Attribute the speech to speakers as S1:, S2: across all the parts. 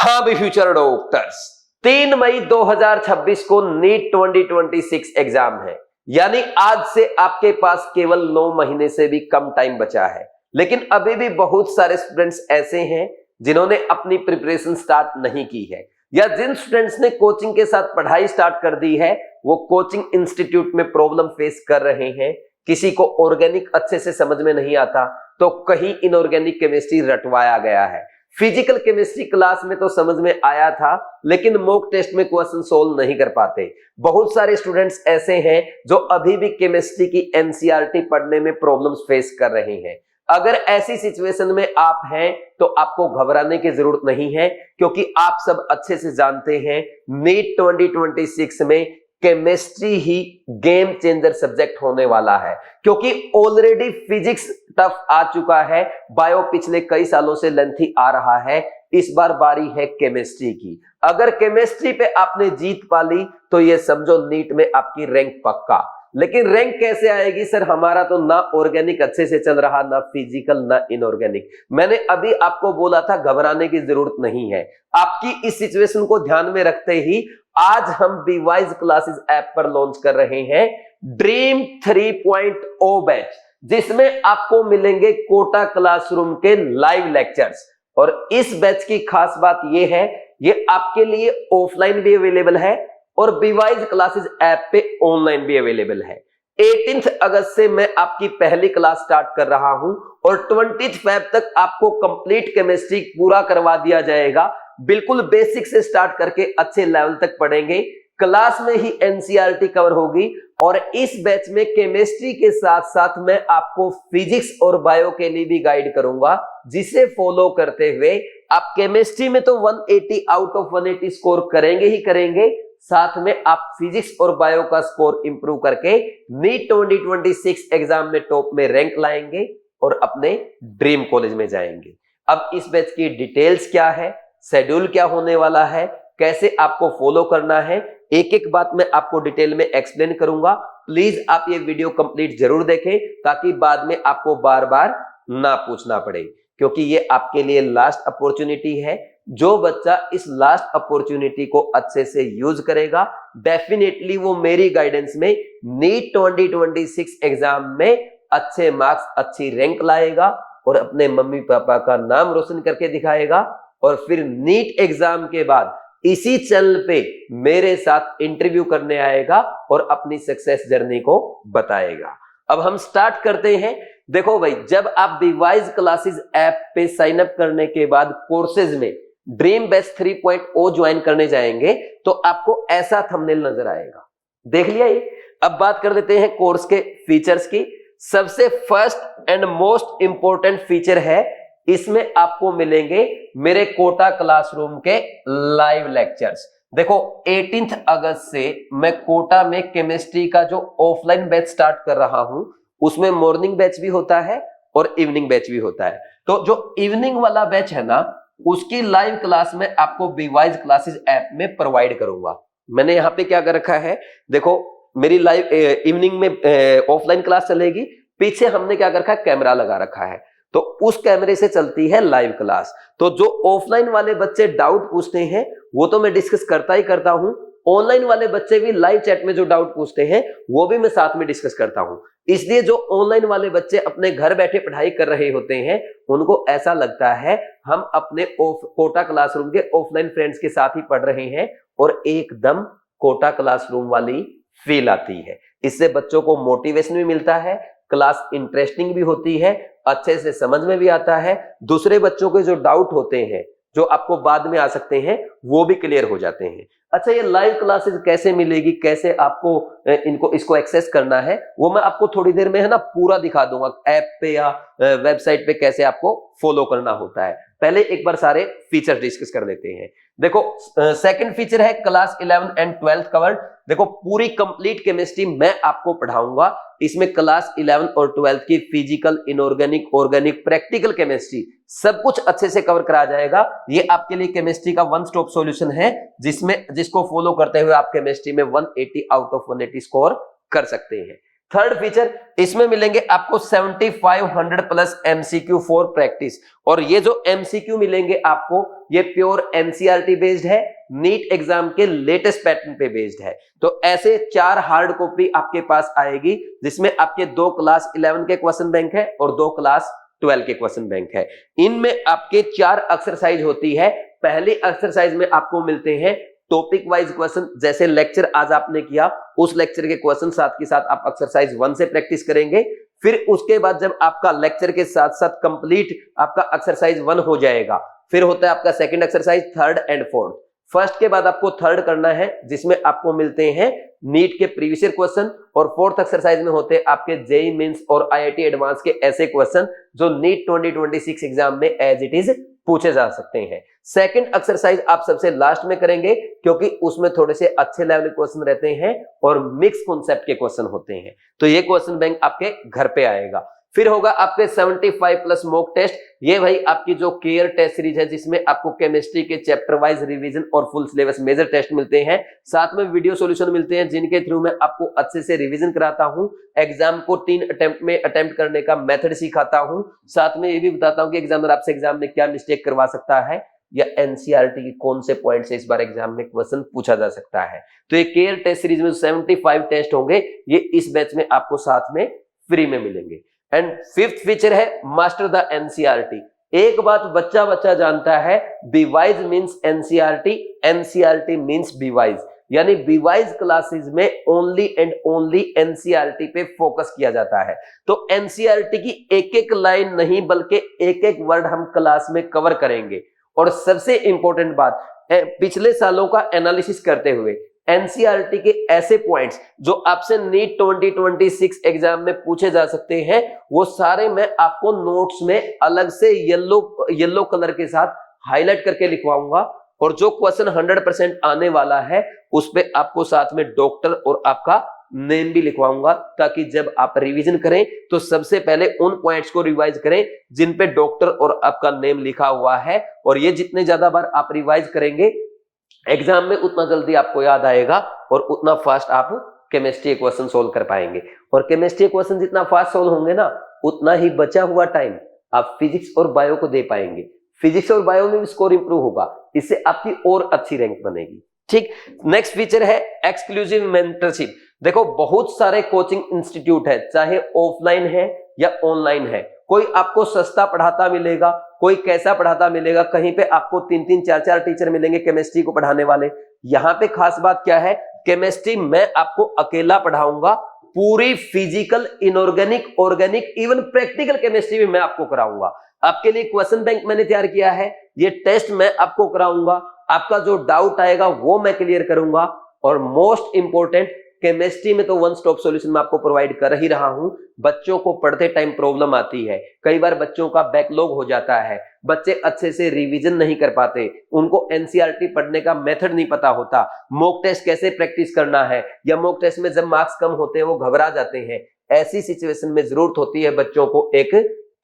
S1: हाँ भी future doctors, 3 मई 2026 को नीट 2026 एग्जाम है, यानी आज से आपके पास केवल 9 महीने से भी कम टाइम बचा है। लेकिन अभी भी बहुत सारे स्टूडेंट्स ऐसे हैं जिन्होंने अपनी प्रिपरेशन स्टार्ट नहीं की है, या जिन स्टूडेंट्स ने कोचिंग के साथ पढ़ाई स्टार्ट कर दी है वो कोचिंग इंस्टीट्यूट में प्रॉब्लम फेस कर रहे हैं। किसी को ऑर्गेनिक अच्छे से समझ में नहीं आता तो कहीं इनऑर्गेनिक केमिस्ट्री रटवाया गया है। फिजिकल केमिस्ट्री क्लास में तो समझ में आया था, लेकिन मॉक टेस्ट में क्वेश्चन सोल्व नहीं कर पाते। बहुत सारे स्टूडेंट्स ऐसे हैं जो अभी भी केमिस्ट्री की एनसीईआरटी पढ़ने में प्रॉब्लम्स फेस कर रहे हैं। अगर ऐसी सिचुएशन में आप हैं तो आपको घबराने की जरूरत नहीं है, क्योंकि आप सब अच्छे से जानते हैं नीट 2026 में केमिस्ट्री ही गेम चेंजर सब्जेक्ट होने वाला है, क्योंकि ऑलरेडी फिजिक्स टफ आ चुका है, बायो पिछले कई सालों से लेंथी आ रहा है, इस बार बारी है केमिस्ट्री की। अगर केमिस्ट्री पे आपने जीत पा ली तो ये समझो नीट में आपकी रैंक पक्का। लेकिन रैंक कैसे आएगी सर, हमारा तो ना ऑर्गेनिक अच्छे से चल रहा, ना फिजिकल, ना इनऑर्गेनिक। मैंने अभी आपको बोला था घबराने की जरूरत नहीं है। आपकी इस सिचुएशन को ध्यान में रखते ही आज हम बीवाइज क्लासेस ऐप पर लॉन्च कर रहे हैं ड्रीम 3.0 बैच, जिसमें आपको मिलेंगे कोटा क्लासरूम के लाइव लेक्चर्स। और इस बैच की खास बात यह है, ये आपके लिए ऑफलाइन भी अवेलेबल है और बीवाइज क्लासेस ऐप पे ऑनलाइन भी अवेलेबल है। 18 अगस्त से मैं आपकी पहली क्लास स्टार्ट कर रहा हूं और 20 फेब तक आपको कंप्लीट केमिस्ट्री पूरा करवा दिया जाएगा। बिल्कुल बेसिक से स्टार्ट करके अच्छे लेवल तक पढ़ेंगे। क्लास में ही एनसीईआरटी कवर होगी और इस बैच में केमिस्ट्री के साथ साथ मैं आपको फिजिक्स और बायो के लिए भी गाइड करूंगा, जिसे फॉलो करते हुए आप केमिस्ट्री में तो 180 आउट ऑफ 180 स्कोर करेंगे ही करेंगे, साथ में आप फिजिक्स और बायो का स्कोर इंप्रूव करके नीट 2026 एग्जाम में टॉप में रैंक लाएंगे और अपने ड्रीम कॉलेज में जाएंगे। अब इस बैच की डिटेल्स क्या है, शेड्यूल क्या होने वाला है, कैसे आपको फॉलो करना है, एक एक बात मैं आपको डिटेल में एक्सप्लेन करूंगा। प्लीज आप ये वीडियो कंप्लीट जरूर देखें ताकि बाद में आपको बार बार ना पूछना पड़े, क्योंकि ये आपके लिए लास्ट अपॉर्चुनिटी है। जो बच्चा इस लास्ट अपॉर्चुनिटी को अच्छे से यूज करेगा, डेफिनेटली वो मेरी गाइडेंस में नीट 2026 एग्जाम में अच्छे मार्क्स, अच्छी रैंक लाएगा और अपने मम्मी पापा का नाम रोशन करके दिखाएगा। और फिर नीट एग्जाम के बाद इसी चैनल पे मेरे साथ इंटरव्यू करने आएगा और अपनी सक्सेस जर्नी को बताएगा। अब हम स्टार्ट करते हैं। देखो भाई, जब आप बीवाइज क्लासेस ऐप पे साइन अप करने के बाद कोर्सेज में ड्रीम बैच 3.0 ज्वाइन करने जाएंगे तो आपको ऐसा थंबनेल नजर आएगा। देख लिया ये? अब बात कर लेते हैं कोर्स के फीचर्स की। सबसे first and most important feature है, इसमें आपको मिलेंगे मेरे कोटा क्लासरूम के लाइव लेक्चर्स। देखो 18 अगस्त से मैं कोटा में केमिस्ट्री का जो ऑफलाइन बैच स्टार्ट कर रहा हूं, उसमें मॉर्निंग बैच भी होता है और इवनिंग बैच भी होता है। तो जो इवनिंग वाला बैच है ना, उसकी लाइव क्लास में आपको बीवाइज क्लासेस ऐप में प्रोवाइड करूंगा। मैंने यहाँ पे क्या कर रखा है, देखो मेरी लाइव इवनिंग में ऑफलाइन क्लास चलेगी, पीछे हमने क्या कर रखा है, कैमरा लगा रखा है, तो उस कैमरे से चलती है लाइव क्लास। तो जो ऑफलाइन वाले बच्चे डाउट पूछते हैं वो तो मैं डिस्कस करता ही करता हूं, ऑनलाइन वाले बच्चे भी लाइव चैट में जो डाउट पूछते हैं वो भी मैं साथ में डिस्कस करता हूं। इसलिए जो ऑनलाइन वाले बच्चे अपने घर बैठे पढ़ाई कर रहे होते हैं, उनको ऐसा लगता है हम अपने कोटा क्लासरूम के ऑफलाइन फ्रेंड्स के साथ ही पढ़ रहे हैं और एकदम कोटा क्लासरूम वाली फील आती है। इससे बच्चों को मोटिवेशन भी मिलता है, क्लास इंटरेस्टिंग भी होती है, अच्छे से समझ में भी आता है, दूसरे बच्चों के जो डाउट होते हैं जो आपको बाद में आ सकते हैं वो भी क्लियर हो जाते हैं। अच्छा, ये लाइव क्लासेस कैसे मिलेगी, कैसे आपको इसको एक्सेस करना है, वो मैं आपको थोड़ी देर में है ना पूरा दिखा दूंगा, ऐप पे या वेबसाइट पे कैसे आपको फॉलो करना होता है। पहले एक बार सारे फीचर डिस्कस कर लेते हैं। देखो सेकंड फीचर है क्लास 11 एंड 12 कवर्ड। देखो पूरी कंप्लीट केमिस्ट्री मैं आपको पढ़ाऊंगा। इसमें क्लास 11 और 12 की physical, inorganic, organic, practical chemistry सब कुछ अच्छे से कवर करा जाएगा। ये आपके लिए केमिस्ट्री का वन स्टॉप सॉल्यूशन है, जिसको फॉलो करते हुए आप केमिस्ट्री में 180 आउट ऑफ 180 स्कोर कर सकते हैं। थर्ड फीचर, इसमें मिलेंगे आपको 7500 प्लस एमसीक्यू फॉर प्रैक्टिस। और ये जो एमसीक्यू मिलेंगे आपको, ये प्योर एनसीईआरटी बेस्ड है, नीट एग्जाम के लेटेस्ट पैटर्न पे बेस्ड है। तो ऐसे 4 हार्ड कॉपी आपके पास आएगी, जिसमें आपके 2 क्लास 11 के क्वेश्चन बैंक है और 2 क्लास 12 के क्वेश्चन बैंक है। इनमें आपके 4 एक्सरसाइज होती है। पहली एक्सरसाइज में आपको मिलते हैं टॉपिक वाइज क्वेश्चन, जैसे लेक्चर आज आपने किया उस लेक्चर के क्वेश्चन साथ के साथ आप एक्सरसाइज 1 से प्रैक्टिस करेंगे। फिर उसके बाद जब आपका लेक्चर के साथ साथ कंप्लीट आपका एक्सरसाइज 1 हो जाएगा, फिर होता है आपका second exercise, third and fourth. First के बाद आपको थर्ड करना है, जिसमें आपको मिलते हैं नीट के प्रीवियस ईयर क्वेश्चन, और फोर्थ एक्सरसाइज में होते हैं आपके जेईई मेंस और आईआईटी एडवांस के ऐसे क्वेश्चन जो नीट 2026 एग्जाम में एज इट इज पूछे जा सकते हैं। सेकंड एक्सरसाइज आप सबसे लास्ट में करेंगे, क्योंकि उसमें थोड़े से अच्छे लेवल के क्वेश्चन रहते हैं और मिक्स कॉन्सेप्ट के क्वेश्चन होते हैं। तो ये क्वेश्चन बैंक आपके घर पे आएगा। फिर होगा आपके 75 प्लस मॉक टेस्ट। ये भाई आपकी जो केयर टेस्ट सीरीज है, जिसमें आपको केमिस्ट्री के चैप्टर वाइज रिवीजन और फुल सिलेबस मेजर टेस्ट मिलते हैं, साथ में वीडियो सॉल्यूशन मिलते हैं, जिनके थ्रू मैं आपको अच्छे से रिवीजन कराता हूं, एग्जाम को 3 अटेम्प्ट में अटेम्प्ट करने का मेथड सिखाता हूं, साथ में ये भी बताता हूं कि एग्जामिनर आपसे एग्जाम में क्या मिस्टेक करवा सकता है या एनसीईआरटी के कौन से पॉइंट से इस बार एग्जाम में क्वेश्चन पूछा जा सकता है। तो ये केयर टेस्ट सीरीज में 75 टेस्ट होंगे, ये इस बैच में आपको साथ में फ्री में मिलेंगे। एंड फिफ्थ फीचर है मास्टर द एनसीईआरटी। एक बात बच्चा जानता है, बीवाइज मींस एनसीईआरटी, एनसीईआरटी मींस बीवाइज, यानी बीवाइज क्लासेस में ओनली एंड ओनली एनसीईआरटी पे फोकस किया जाता है। तो एनसीईआरटी की एक एक लाइन नहीं बल्कि एक एक वर्ड हम क्लास में कवर करेंगे। और सबसे इंपॉर्टेंट बात, पिछले सालों का एनालिसिस करते हुए एनसीईआरटी के ऐसे पॉइंट्स जो आपसे नीट 2026 एग्जाम में पूछे जा सकते हैं, वो सारे मैं आपको नोट्स में अलग से येलो कलर के साथ हाईलाइट करके लिखवाऊंगा। और जो क्वेश्चन 100% आने वाला है, उस पे आपको साथ में डॉक्टर और आपका नेम भी लिखवाऊंगा, ताकि जब आप रिवीजन करें तो सबसे पहले उन पॉइंट्स को रिवाइज करें जिन पे डॉक्टर और आपका नेम लिखा हुआ है। और ये जितने ज्यादा बार आप रिवाइज करेंगे एग्जाम में, उतना जल्दी आपको याद आएगा और उतना फास्ट आप केमिस्ट्री क्वेश्चन सोल्व कर पाएंगे। और केमिस्ट्री क्वेश्चन जितना फास्ट सोल्व होंगे ना, उतना ही बचा हुआ टाइम आप फिजिक्स और बायो को दे पाएंगे। फिजिक्स और बायो में भी स्कोर इंप्रूव होगा, इससे आपकी और अच्छी रैंक बनेगी। ठीक, नेक्स्ट फीचर है एक्सक्लूसिव मेंटरशिप। देखो, बहुत सारे कोचिंग इंस्टीट्यूट है, चाहे ऑफलाइन है या ऑनलाइन है। कोई आपको सस्ता पढ़ाता मिलेगा, कोई कैसा पढ़ाता मिलेगा, कहीं पे आपको 3-3 4-4 टीचर मिलेंगे केमिस्ट्री को पढ़ाने वाले। यहाँ पे खास बात क्या है, केमिस्ट्री मैं आपको अकेला पढ़ाऊंगा, पूरी physical, inorganic, organic, even practical chemistry भी मैं आपको कराऊंगा। आपके लिए क्वेश्चन बैंक मैंने तैयार किया है, ये टेस्ट मैं आपको कराऊंगा, आपका जो डाउट आएगा वो मैं क्लियर करूंगा। और मोस्ट इंपोर्टेंट, केमिस्ट्री में तो वन स्टॉप सॉल्यूशन मैं आपको प्रोवाइड कर ही रहा हूं। बच्चों को पढ़ते टाइम प्रॉब्लम आती है, कई बार बच्चों का बैकलॉग हो जाता है, बच्चे अच्छे से रिवीजन नहीं कर पाते, उनको एनसीईआरटी पढ़ने का मेथड नहीं पता होता, मॉक टेस्ट कैसे प्रैक्टिस करना है, या मॉक टेस्ट में जब मार्क्स कम होते हैं वो घबरा जाते हैं। ऐसी सिचुएशन में जरूरत होती है बच्चों को एक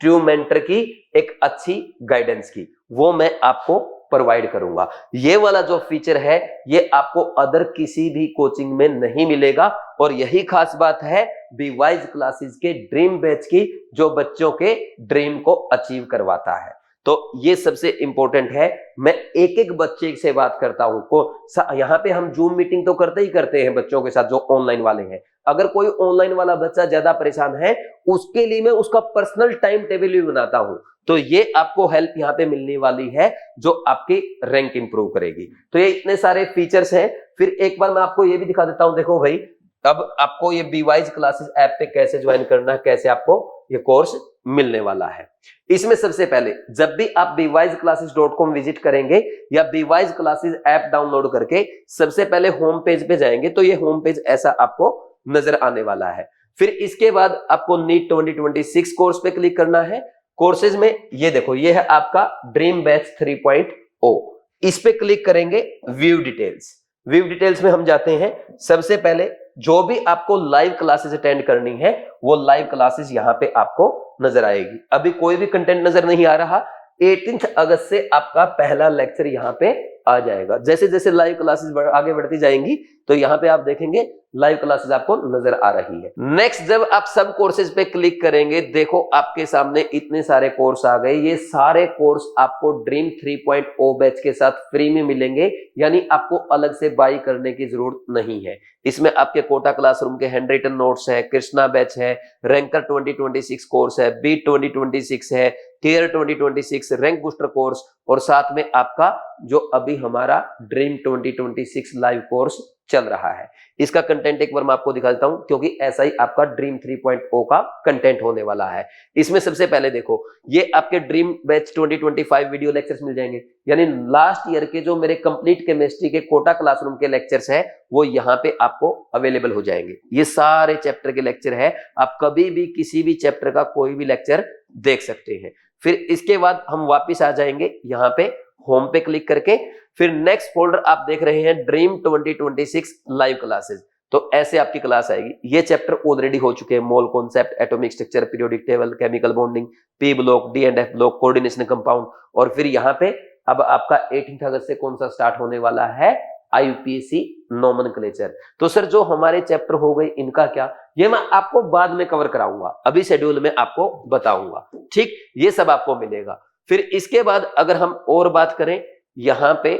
S1: ट्रू मेंटर की, एक अच्छी गाइडेंस की, वो मैं आपको प्रोवाइड करूंगा। ये वाला जो फीचर है, ये आपको अदर किसी भी कोचिंग में नहीं मिलेगा। और यही खास बात है बीवाइज क्लासेस के ड्रीम बैच की, जो बच्चों के ड्रीम को अचीव करवाता है। तो ये सबसे इंपॉर्टेंट है। मैं एक एक बच्चे से बात करता हूं को, यहाँ पे हम जूम मीटिंग तो करते ही करते हैं बच्चों के साथ जो ऑनलाइन वाले हैं। अगर कोई ऑनलाइन वाला बच्चा ज्यादा परेशान है, उसके लिए मैं उसका पर्सनल टाइम टेबल भी बनाता हूं। तो ये आपको हेल्प यहाँ पे मिलने वाली है, जो आपकी रैंक इंप्रूव करेगी। तो ये इतने सारे फीचर्स हैं। फिर एक बार मैं आपको ये भी दिखा देता हूं। देखो भाई, अब आपको ये बीवाइज क्लासेस ऐप पे कैसे ज्वाइन करना है, कैसे आपको ये कोर्स मिलने वाला है। इसमें सबसे पहले जब भी आप bwise-classes.com विजिट करेंगे या बीवाइज क्लासेस ऐप डाउनलोड करके सबसे पहले होम पेज पे जाएंगे, तो ये होम पेज ऐसा आपको नजर आने वाला है। फिर इसके बाद आपको नीट 2026 कोर्स पे क्लिक करना है। कोर्सेज में ये देखो, ये है आपका ड्रीम बैच 3.0। इस पे क्लिक करेंगे, व्यू डिटेल्स। व्यू डिटेल्स में हम जाते हैं। सबसे पहले जो भी आपको लाइव क्लासेस अटेंड करनी है, वो लाइव क्लासेस यहाँ पे आपको नजर आएगी। अभी कोई भी कंटेंट नजर नहीं आ रहा। 18 अगस्त से आपका पहला लेक्चर यहाँ पे आ जाएगा। जैसे जैसे लाइव क्लासेस आगे बढ़ती जाएंगी, तो यहाँ पे आप देखेंगे लाइव क्लासेस आपको नजर आ रही है। नेक्स्ट जब आप सब कोर्सेज पे क्लिक करेंगे, देखो आपके सामने इतने सारे कोर्स आ गए। ये सारे कोर्स आपको ड्रीम 3.0 बैच के साथ फ्री में मिलेंगे, यानी आपको अलग से बाई करने की जरूरत नहीं है। इसमें आपके कोटा क्लासरूम के हैंड रिटन नोट्स है, कृष्णा बैच है, रैंकर 2026 कोर्स है, बीट 2026 है, केयर 2026, रैंक बूस्टर कोर्स, और साथ में आपका जो अभी हमारा ड्रीम 2026 लाइव कोर्स चल रहा है। इसका कंटेंट एक बार मैं आपको दिखा देता हूं, क्योंकि ऐसा ही आपका ड्रीम 3.0 का कंटेंट होने वाला है। इसमें सबसे पहले देखो, ये आपके ड्रीम बैच 2025 वीडियो लेक्चर्स मिल जाएंगे, यानी लास्ट ईयर के जो मेरे कंप्लीट केमिस्ट्री के कोटा क्लासरूम के लेक्चर्स है वो यहाँ पे आपको अवेलेबल हो जाएंगे। ये सारे चैप्टर के लेक्चर है, आप कभी भी किसी भी चैप्टर का कोई भी लेक्चर देख सकते हैं। फिर इसके बाद हम वापिस आ जाएंगे यहाँ पे होम पे क्लिक करके, फिर नेक्स्ट फोल्डर आप देख रहे हैं ड्रीम 2026 लाइव क्लासेस। तो ऐसे आपकी क्लास आएगी। ये चैप्टर ऑलरेडी हो चुके हैं, mole concept, atomic structure, periodic table, chemical bonding, P block, D and F block, coordination compound, और फिर यहाँ पे अब आपका 18 अगस्त से कौन सा स्टार्ट होने वाला है, IUPAC नोमेनक्लेचर। तो सर जो हमारे चैप्टर हो गए इनका क्या, ये मैं आपको बाद में कवर कराऊंगा, अभी शेड्यूल में आपको बताऊंगा। ठीक, ये सब आपको मिलेगा। फिर इसके बाद अगर हम और बात करें यहाँ पे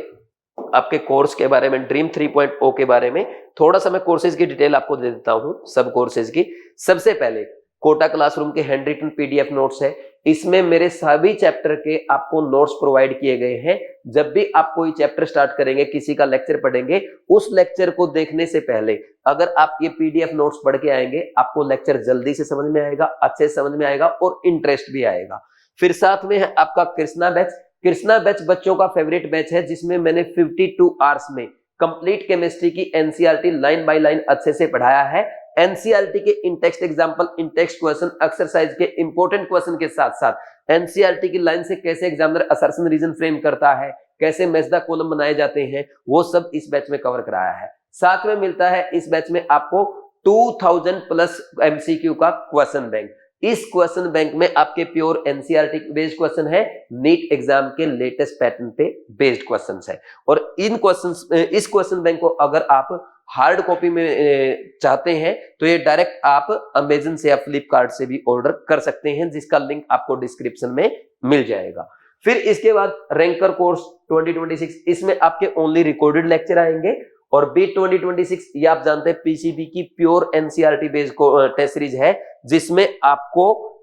S1: आपके कोर्स के बारे में, ड्रीम 3.0 के बारे में, थोड़ा सा मैं कोर्सेज की डिटेल आपको दे देता हूं, सब कोर्सेज की। सबसे पहले कोटा क्लासरूम के हैंड रिटन PDF नोट्स है। इसमें मेरे सभी चैप्टर के आपको नोट्स प्रोवाइड किए गए हैं। जब भी आप कोई चैप्टर स्टार्ट करेंगे, किसी का लेक्चर पढ़ेंगे, उस लेक्चर को देखने से पहले अगर आप ये PDF नोट्स पढ़ के आएंगे, आपको लेक्चर जल्दी से समझ में आएगा, अच्छे से समझ में आएगा और इंटरेस्ट भी आएगा। फिर साथ में है आपका कृष्णा बैच। कृष्णा बैच बच्चों का फेवरेट बैच है, जिसमें मैंने 52 आवर्स में कंप्लीट केमिस्ट्री की NCERT लाइन बाय लाइन अच्छे से पढ़ाया है। NCERT के इन टेक्स्ट एग्जांपल, इन टेक्स्ट क्वेश्चन, एक्सरसाइज के इंपॉर्टेंट क्वेश्चन के साथ साथ NCERT की लाइन से कैसे एग्जामिनर असर्शन रीजन फ्रेम करता है, कैसे मैच द कॉलम बनाए जाते हैं, वो सब इस बैच में कवर कराया है। साथ में मिलता है इस बैच में आपको 2000 प्लस MCQ का क्वेश्चन बैंक। इस क्वेश्चन बैंक में आपके प्योर NCERT बेस्ड क्वेश्चन है, नीट एग्जाम के लेटेस्ट पैटर्न पे बेस्ड क्वेश्चंस है। और इन क्वेश्चंस, इस क्वेश्चन बैंक को अगर आप हार्ड कॉपी में चाहते हैं तो ये डायरेक्ट आप अमेजन से या फ्लिपकार्ट से भी ऑर्डर कर सकते हैं, जिसका लिंक आपको डिस्क्रिप्शन में मिल जाएगा। फिर इसके बाद रैंकर कोर्स 2026, इसमें आपके ओनली रिकॉर्डेड लेक्चर आएंगे। और बीट 2026 ये आप जानते हैं PCB की pure NCERT based test series है, जिसमें आपको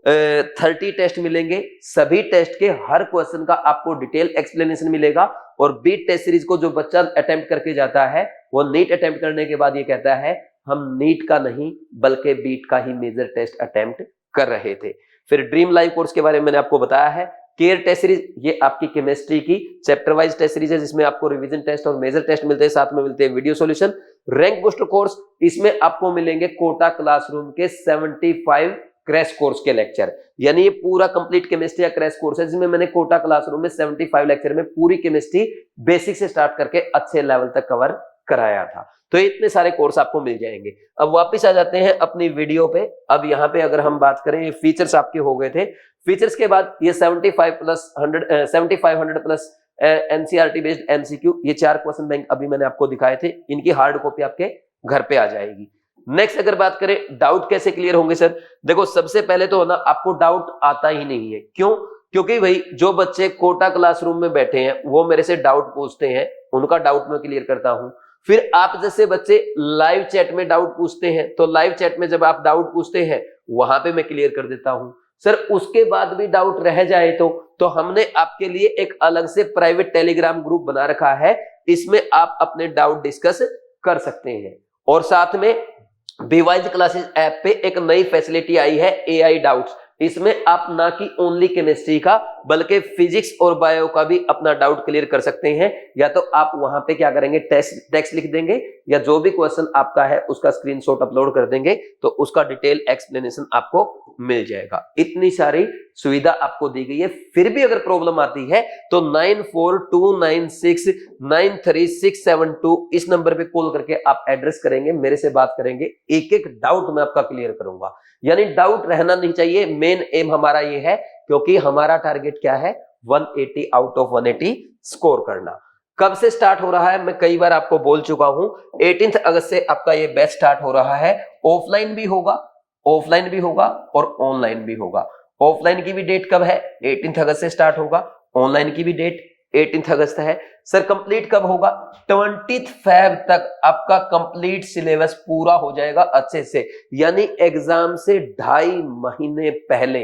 S1: 30 टेस्ट मिलेंगे। सभी टेस्ट के हर क्वेश्चन का आपको डिटेल एक्सप्लेनेशन मिलेगा। और बीट टेस्ट सीरीज को जो बच्चा अटेम्प्ट करके जाता है, वो नीट अटेम्प्ट करने के बाद ये कहता है हम नीट का नहीं बल्कि बीट का ही मेजर टेस्ट अटेम्प्ट कर रहे थे। फिर ड्रीम लाइव कोर्स के बारे में मैंने आपको बताया है। केयर टेस्ट सीरीज, ये आपकी केमिस्ट्री की चैप्टर वाइज टेस्ट सीरीज है, जिसमें आपको रिवीजन टेस्ट और मेजर टेस्ट मिलते हैं, साथ में मिलते हैं video solution. Rank booster course, इसमें आपको मिलेंगे कोटा क्लासरूम के 75 क्रैश कोर्स के लेक्चर, यानी ये पूरा कंप्लीट केमिस्ट्री या क्रैश कोर्स है, जिसमें मैंने कोटा क्लासरूम में 75 लेक्चर में पूरी केमिस्ट्री बेसिक से स्टार्ट करके अच्छे लेवल तक कवर कराया था। तो इतने सारे कोर्स आपको मिल जाएंगे। अब वापस आ जाते हैं अपनी वीडियो पे। अब यहाँ पे अगर हम बात करें, ये फीचर्स आपके हो गए थे। फीचर्स के बाद ये 7500 प्लस NCERT बेस्ड MCQ, ये 4 क्वेश्चन बैंक अभी मैंने आपको दिखाए थे, इनकी हार्ड कॉपी आपके घर पे आ जाएगी। नेक्स्ट अगर बात करें डाउट कैसे क्लियर होंगे सर, देखो सबसे पहले तो ना आपको डाउट आता ही नहीं है। क्यों? क्योंकि भाई जो बच्चे कोटा क्लासरूम में बैठे हैं वो मेरे से डाउट पूछते हैं, उनका डाउट मैं क्लियर करता हूं। फिर आप जैसे बच्चे लाइव चैट में डाउट पूछते हैं, तो लाइव चैट में जब आप डाउट पूछते हैं वहां पे मैं क्लियर कर देता हूं। सर उसके बाद भी डाउट रह जाए तो हमने आपके लिए एक अलग से प्राइवेट टेलीग्राम ग्रुप बना रखा है, इसमें आप अपने डाउट डिस्कस कर सकते हैं। और साथ में बीवाइज क्लासेस ऐप पे एक नई फैसिलिटी आई है, AI डाउट्स। इसमें आप ना कि ओनली केमिस्ट्री का बल्कि फिजिक्स और बायो का भी अपना डाउट क्लियर कर सकते हैं। या तो आप वहां पे क्या करेंगे, टेक्स्ट लिख देंगे, या जो भी क्वेश्चन आपका है उसका स्क्रीनशॉट अपलोड कर देंगे, तो उसका डिटेल एक्सप्लेनेशन आपको मिल जाएगा। इतनी सारी सुविधा आपको दी गई है। फिर भी अगर प्रॉब्लम आती है तो 9429693672 इस नंबर पे कॉल करके आप एड्रेस करेंगे, मेरे से बात करेंगे, एक एक डाउट मैं आपका क्लियर करूंगा। यानी डाउट रहना नहीं चाहिए, मेन एम हमारा ये है, क्योंकि हमारा टारगेट क्या है, 180 आउट ऑफ 180 स्कोर करना। कब से स्टार्ट हो रहा है मैं कई बार आपको बोल चुका हूं, 18 अगस्त से आपका ये बैच स्टार्ट हो रहा है। ऑफलाइन भी होगा और ऑनलाइन भी होगा। ऑफलाइन की भी डेट कब है? 18 अगस्त से स्टार्ट होगा। ऑनलाइन की भी डेट 18 अगस्त है। सर कंप्लीट कब होगा? 20 फेब तक आपका कंप्लीट सिलेबस पूरा हो जाएगा अच्छे से, यानी एग्जाम से 2.5 महीने पहले।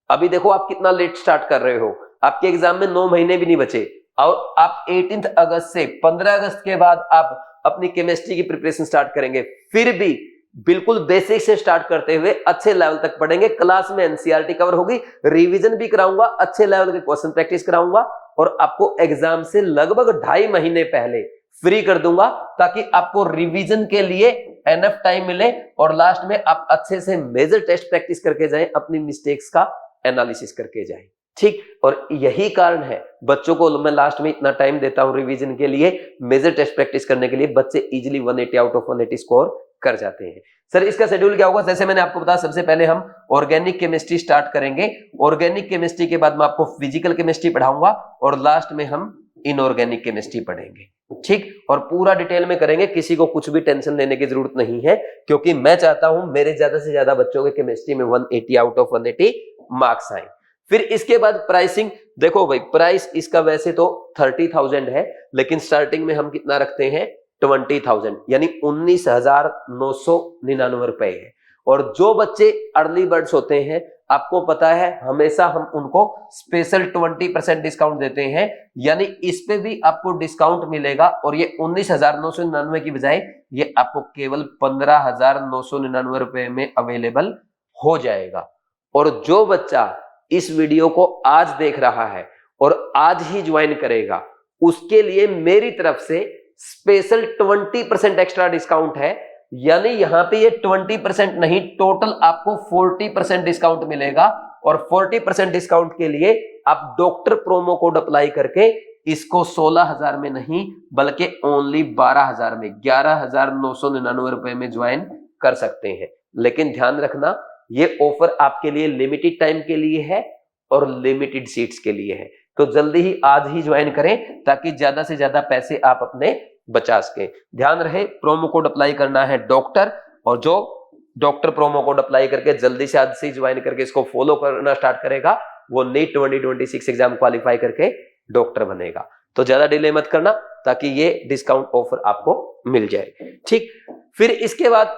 S1: अभी देखो आप कितना लेट स्टार्ट कर रहे हो, आपके एग्जाम में 9 महीने भी नहीं बचे और आप 18 अगस्त से 15 अगस्त के बाद आप अपनी केमिस्ट्री की प्रिपरेशन स्टार्ट करेंगे। फिर भी बिल्कुल बेसिक से स्टार्ट करते हुए अच्छे लेवल तक पढ़ेंगे। क्लास में एनसीईआरटी कवर होगी, रिवीजन भी कराऊंगा, अच्छे लेवल के क्वेश्चन प्रैक्टिस कराऊंगा और आपको एग्जाम से लगभग 2.5 महीने पहले फ्री कर दूंगा ताकि आपको रिवीजन के लिए एनफ टाइम मिले और लास्ट में आप अच्छे से मेजर टेस्ट प्रैक्टिस करके जाएं, अपनी मिस्टेक्स का एनालिसिस करके जाएं। ठीक, और यही कारण है बच्चों को मैं लास्ट में इतना टाइम देता हूं रिवीजन के लिए, मेजर टेस्ट प्रैक्टिस करने के लिए। बच्चे इजीली 180 आउट ऑफ 180 स्कोर कर जाते हैं। सर इसका शेड्यूल क्या होगा? जैसे मैंने आपको बताया, सबसे पहले हम ऑर्गेनिक केमिस्ट्री स्टार्ट करेंगे। ऑर्गेनिक केमिस्ट्री के बाद मैं आपको फिजिकल केमिस्ट्री पढ़ाऊंगा और लास्ट में हम इनऑर्गेनिक केमिस्ट्री पढ़ेंगे। ठीक, और पूरा डिटेल में करेंगे, किसी को कुछ भी टेंशन लेने की जरूरत नहीं है, क्योंकि मैं चाहता हूं मेरे ज्यादा से ज्यादा बच्चों के केमिस्ट्री में 180 आउट ऑफ 180 मार्क्स आए। फिर इसके बाद प्राइसिंग देखो भाई, प्राइस इसका वैसे तो 30,000 है, लेकिन स्टार्टिंग में हम कितना रखते हैं? 20,000, यानी 19,999 रुपए है। और जो बच्चे अर्ली बर्ड्स होते हैं, आपको पता है हमेशा हम उनको स्पेशल 20% डिस्काउंट देते हैं, यानी इस पे भी आपको डिस्काउंट मिलेगा और ये 19,999 की बजाय ये आपको केवल 15,999 रुपए में अवेलेबल हो जाएगा। और जो बच्चा इस वीडियो को आज देख रहा है और आज ही ज्वाइन करेगा, उसके लिए मेरी तरफ से स्पेशल 20% एक्स्ट्रा डिस्काउंट है, यानी यहां पे ये 20% नहीं, टोटल आपको 40% डिस्काउंट मिलेगा। और 40% डिस्काउंट के लिए आप डॉक्टर प्रोमो कोड अप्लाई करके इसको 16,000 में नहीं बल्कि ओनली 12,000 में, 11,999 रुपए में ज्वाइन कर सकते हैं। लेकिन ध्यान रखना, ये ऑफर आपके लिए लिमिटेड टाइम के लिए है और लिमिटेड सीट्स के लिए है, तो जल्दी ही आज ही ज्वाइन करें ताकि ज्यादा से ज्यादा पैसे आप अपने बचा सके। ध्यान रहे, प्रोमो कोड अप्लाई करना है डॉक्टर, और जो डॉक्टर प्रोमो कोड अप्लाई करके जल्दी से आज से ज्वाइन करके इसको फॉलो करना स्टार्ट करेगा, वो नीट 2026 एग्जाम क्वालिफाई करके डॉक्टर बनेगा। तो ज्यादा डिले मत करना ताकि ये डिस्काउंट ऑफर आपको मिल जाए। ठीक, फिर इसके बाद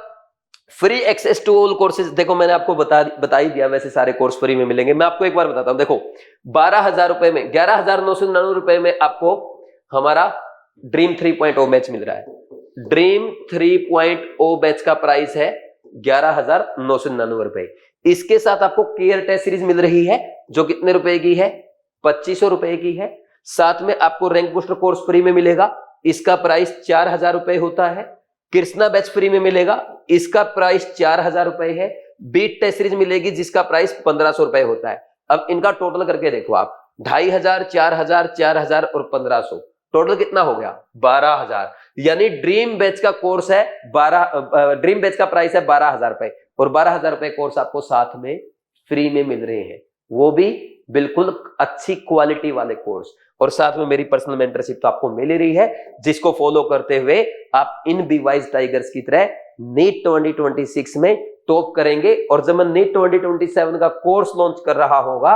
S1: free access to all courses. देखो मैंने आपको बता ही दिया, वैसे सारे कोर्स फ्री में मिलेंगे। मैं आपको एक बार बताता हूं, देखो 12,000 रुपए में, 11,999 रुपए में आपको हमारा ड्रीम 3.0 बैच मिल रहा है। ड्रीम 3.0 बैच का प्राइस है 11,999 रुपए। इसके साथ आपको केयर टेस्ट सीरीज मिल रही है जो कितने रुपए की है? 2,500 रुपए की है। साथ में आपको रैंक बूस्टर कोर्स फ्री में मिलेगा, इसका प्राइस 4,000 रुपए होता है। कृष्णा बैच फ्री में मिलेगा, इसका प्राइस 4,000 रुपए है। बीट टेस्ट सीरीज मिलेगी जिसका प्राइस 1,500 रुपए होता है। अब इनका टोटल करके देखो आप, 2,500, 4,000, 4,000 और 1,500, टोटल कितना हो गया? 12,000। यानी ड्रीम बैच का कोर्स है ड्रीम बैच का प्राइस है 12,000 रुपए और 12,000 रुपए कोर्स आपको साथ में फ्री में मिल रहे हैं, वो भी बिल्कुल अच्छी क्वालिटी वाले कोर्स। और साथ में मेरी पर्सनल मेंटरशिप तो आपको मिल ही रही है, जिसको फॉलो करते हुए आप इन बीवाइज टाइगर्स की तरह नीट 2026 में टॉप करेंगे। और जब मैं नीट 2027 का कोर्स लॉन्च कर रहा होगा,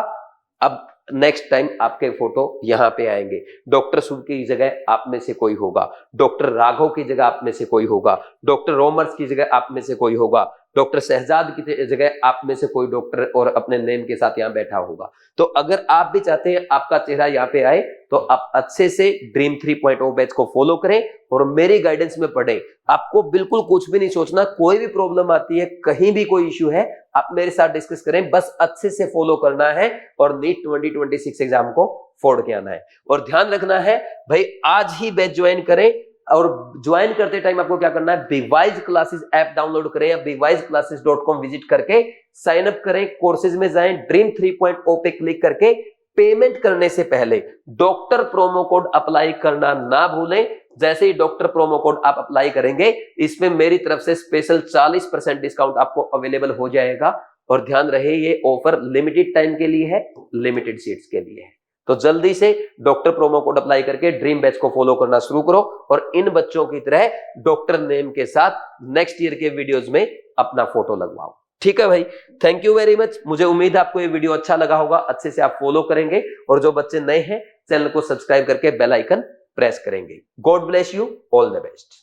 S1: अब नेक्स्ट टाइम आपके फोटो यहां पे आएंगे। डॉक्टर सुब की जगह आप में से कोई होगा, डॉक्टर राघव की जगह आप में से कोई होगा, डॉक्टर रोमर्स की जगह आप में से कोई होगा, डॉक्टर शहजाद की जगह आप में से कोई डॉक्टर और अपने नेम के साथ यहां बैठा होगा। तो अगर आप भी चाहते हैं आपका चेहरा यहाँ पे आए, तो आप अच्छे से ड्रीम 3.0 बैच को फॉलो करें और मेरी गाइडेंस में पढ़ें। आपको बिल्कुल कुछ भी नहीं सोचना, कोई भी प्रॉब्लम आती है, कहीं भी कोई इश्यू है, आप मेरे साथ डिस्कस करें, बस अच्छे से फॉलो करना है और नीट 2026 एग्जाम को फोड़ के आना है। और ध्यान रखना है भाई, आज ही बैच ज्वाइन करें। और ज्वाइन करते टाइम आपको क्या करना है? बीवाइज क्लासेस ऐप डाउनलोड करें या bewiseclasses.com विजिट करके साइन अप करें, कोर्सेज में जाएं, ड्रीम 3.0 पे क्लिक करके पेमेंट करने से पहले डॉक्टर प्रोमो कोड अप्लाई करना ना भूलें। जैसे ही डॉक्टर प्रोमो कोड आप अप्लाई करेंगे, इसमें मेरी तरफ से स्पेशल 40% डिस्काउंट आपको अवेलेबल हो जाएगा। और ध्यान रहे, ये ऑफर लिमिटेड टाइम के लिए है, लिमिटेड सीट्स के लिए है। तो जल्दी से डॉक्टर प्रोमो कोड अप्लाई करके ड्रीम बैच को फॉलो करना शुरू करो और इन बच्चों की तरह डॉक्टर नेम के साथ नेक्स्ट ईयर के वीडियोस में अपना फोटो लगवाओ। ठीक है भाई, थैंक यू वेरी मच। मुझे उम्मीद है आपको ये वीडियो अच्छा लगा होगा, अच्छे से आप फॉलो करेंगे और जो बच्चे नए हैं चैनल को सब्सक्राइब करके बेल आइकन प्रेस करेंगे। God bless you, all the best.